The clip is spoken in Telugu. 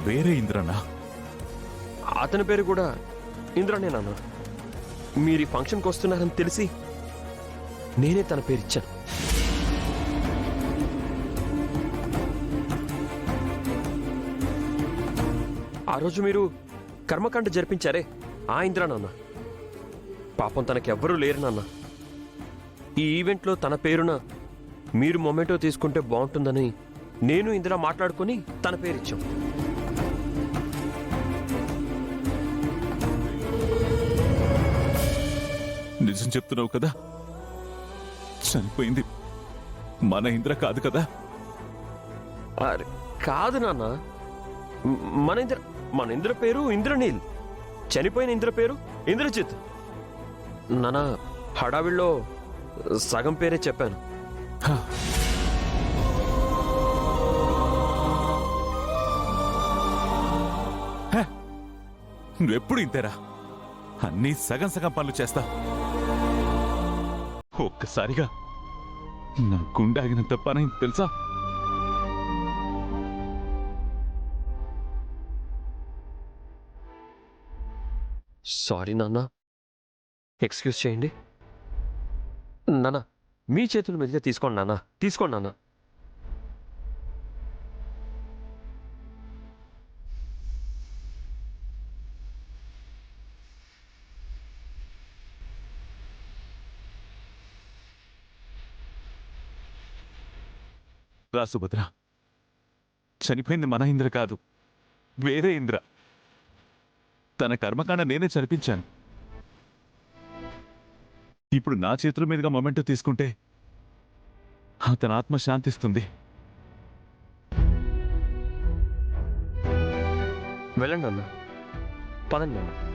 వేరే ఇంద్రనా? అతని పేరు కూడా ఇంద్రనే నాన్న. మీరు ఈ ఫంక్షన్కి వస్తున్నారని తెలిసి నేనే తన పేరు ఇచ్చాను. ఆ రోజు మీరు కర్మకాండ జరిపించారే ఆ ఇంద్ర నాన్న. పాపం తనకెవ్వరూ లేరు నాన్న. ఈ ఈవెంట్లో తన పేరున మీరు మొమెంటో తీసుకుంటే బాగుంటుందని నేను ఇందిరా మాట్లాడుకుని తన పేరిచ్చాం. నిజం చెప్తున్నావు కదా? చనిపోయింది మన ఇంద్ర కాదు కదా? అరే కాదు నాన్న, మన ఇంద్ర పేరు ఇంద్రనీల్, చనిపోయిన ఇంద్ర పేరు ఇంద్రజిత్. నాన్న హడావిల్లో సగం పేరే చెప్పాను. నువ్వెప్పుడు ఇంతేరా? అన్నీ సగం సగం పనులు చేస్తా. ఒక్కసారిగా నా గుండె ఆగినంత పని తెలుసా? సారీ నాన్న, ఎక్స్క్యూజ్ చేయండి. నాన్న మీ చేతుల మీదుగా తీసుకోండి నాన్న, తీసుకోండి నాన్న. రా సుభద్ర, చనిపోయింది మన ఇంద్ర కాదు, వేరే ఇంద్ర. తన కర్మకాండ నేనే చనిపించాను. ఇప్పుడు నా చేతుల మీదుగా మొమెంటో తీసుకుంటే అతని ఆత్మ శాంతిస్తుంది. వెళ్ళండి అన్న, పదండి అన్న.